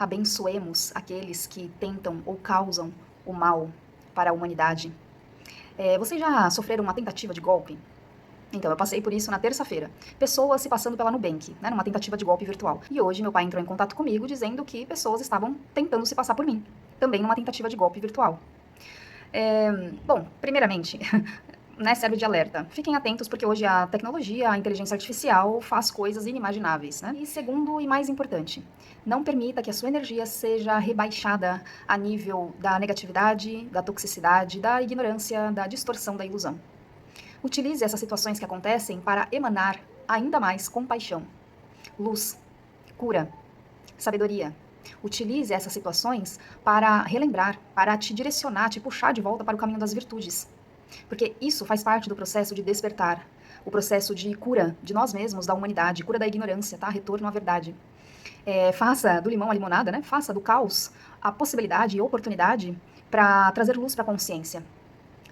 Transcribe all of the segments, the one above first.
abençoemos aqueles que tentam ou causam o mal para a humanidade. Vocês já sofreram uma tentativa de golpe? Então, eu passei por isso na terça-feira. Pessoas se passando pela Nubank, né, numa tentativa de golpe virtual. E hoje meu pai entrou em contato comigo dizendo que pessoas estavam tentando se passar por mim, também numa tentativa de golpe virtual. Bom, primeiramente, né, serve de alerta. Fiquem atentos porque hoje a tecnologia, a inteligência artificial faz coisas inimagináveis, né? E segundo e mais importante, não permita que a sua energia seja rebaixada a nível da negatividade, da toxicidade, da ignorância, da distorção, da ilusão. Utilize essas situações que acontecem para emanar ainda mais compaixão, luz, cura, sabedoria. Utilize essas situações para relembrar, para te direcionar, te puxar de volta para o caminho das virtudes. Porque isso faz parte do processo de despertar, o processo de cura de nós mesmos, da humanidade, cura da ignorância, tá? Retorno à verdade. Faça do limão a limonada, né? Faça do caos a possibilidade e oportunidade para trazer luz para a consciência.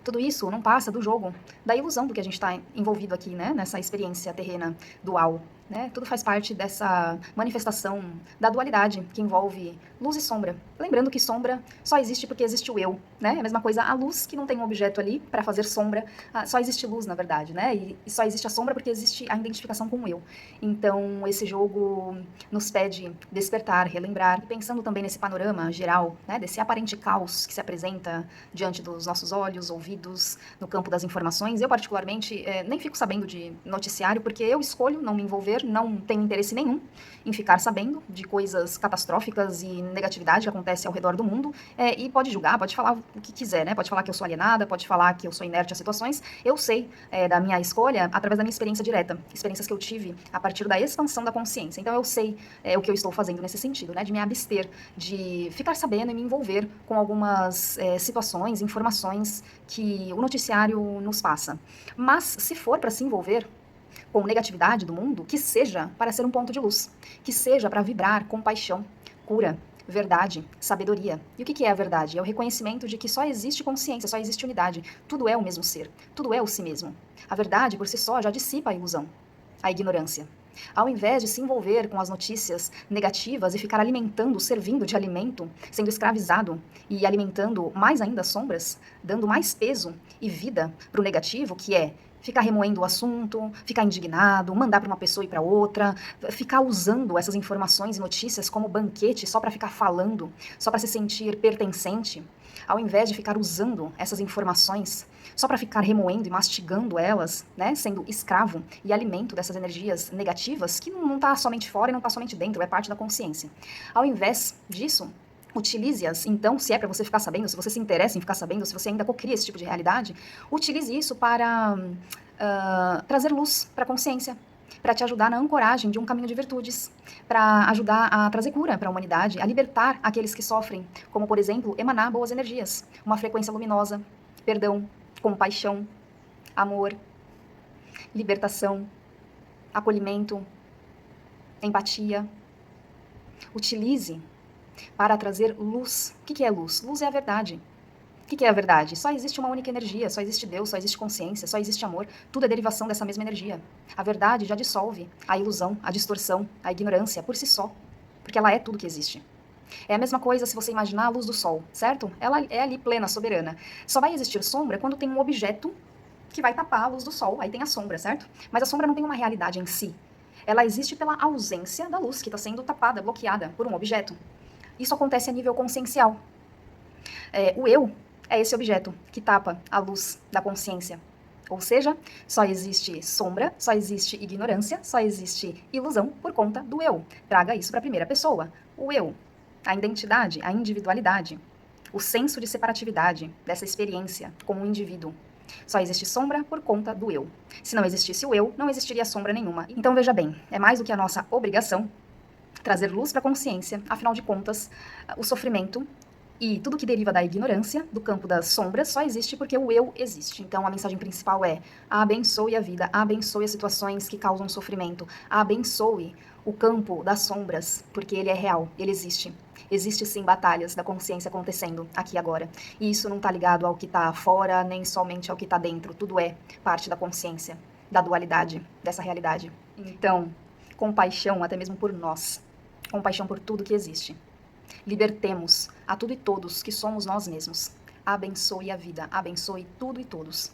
Tudo isso não passa do jogo, da ilusão do que a gente está envolvido aqui, né? Nessa experiência terrena dual, né? Tudo faz parte dessa manifestação da dualidade que envolve luz e sombra. Lembrando que sombra só existe porque existe o eu, né? É a mesma coisa a luz que não tem um objeto ali para fazer sombra, só existe luz na verdade, né? E só existe a sombra porque existe a identificação com o eu. Então esse jogo nos pede despertar, relembrar, pensando também nesse panorama geral, né? Desse aparente caos que se apresenta diante dos nossos olhos, ouvidos, no campo das informações. Eu, particularmente, nem fico sabendo de noticiário, porque eu escolho não me envolver, não tenho interesse nenhum em ficar sabendo de coisas catastróficas e negatividade que acontece ao redor do mundo, e pode julgar, pode falar o que quiser, né? Pode falar que eu sou alienada, pode falar que eu sou inerte às situações. Eu sei da minha escolha através da minha experiência direta, experiências que eu tive a partir da expansão da consciência. Então eu sei o que eu estou fazendo nesse sentido, né? De me abster, de ficar sabendo e me envolver com algumas situações, informações que o noticiário nos passa. Mas se for para se envolver com negatividade do mundo, que seja para ser um ponto de luz, que seja para vibrar compaixão, cura, verdade, sabedoria. E o que é a verdade? É o reconhecimento de que só existe consciência, só existe unidade. Tudo é o mesmo ser, tudo é o si mesmo. A verdade por si só já dissipa a ilusão, a ignorância. Ao invés de se envolver com as notícias negativas e ficar alimentando, servindo de alimento, sendo escravizado e alimentando mais ainda as sombras, dando mais peso e vida para o negativo, que é ficar remoendo o assunto, ficar indignado, mandar para uma pessoa e para outra, ficar usando essas informações e notícias como banquete só para ficar falando, só para se sentir pertencente, ao invés de ficar usando essas informações só para ficar remoendo e mastigando elas, né, sendo escravo e alimento dessas energias negativas que não está somente fora e não está somente dentro, é parte da consciência. Ao invés disso, utilize-as, então, se é para você ficar sabendo, se você se interessa em ficar sabendo, se você ainda cocria esse tipo de realidade, utilize isso para trazer luz para a consciência, para te ajudar na ancoragem de um caminho de virtudes, para ajudar a trazer cura para a humanidade, a libertar aqueles que sofrem, como, por exemplo, emanar boas energias, uma frequência luminosa, perdão, compaixão, amor, libertação, acolhimento, empatia. Utilize para trazer luz. O que é luz? Luz é a verdade. O que é a verdade? Só existe uma única energia, só existe Deus, só existe consciência, só existe amor. Tudo é derivação dessa mesma energia. A verdade já dissolve a ilusão, a distorção, a ignorância por si só, porque ela é tudo que existe. É a mesma coisa se você imaginar a luz do sol, certo? Ela é ali plena, soberana. Só vai existir sombra quando tem um objeto que vai tapar a luz do sol, aí tem a sombra, certo? Mas a sombra não tem uma realidade em si. Ela existe pela ausência da luz que está sendo tapada, bloqueada por um objeto. Isso acontece a nível consciencial. O eu é esse objeto que tapa a luz da consciência. Ou seja, só existe sombra, só existe ignorância, só existe ilusão por conta do eu. Traga isso para a primeira pessoa. O eu, a identidade, a individualidade, o senso de separatividade dessa experiência como um indivíduo. Só existe sombra por conta do eu. Se não existisse o eu, não existiria sombra nenhuma. Então veja bem, é mais do que a nossa obrigação trazer luz para a consciência, afinal de contas, o sofrimento e tudo que deriva da ignorância, do campo das sombras, só existe porque o eu existe. Então a mensagem principal é: abençoe a vida, abençoe as situações que causam sofrimento, abençoe o campo das sombras, porque ele é real, ele existe. Existe sim batalhas da consciência acontecendo aqui agora. E isso não está ligado ao que está fora, nem somente ao que está dentro. Tudo é parte da consciência, da dualidade, dessa realidade. Então, compaixão até mesmo por nós. Compaixão por tudo que existe. Libertemos a tudo e todos que somos nós mesmos. Abençoe a vida, abençoe tudo e todos.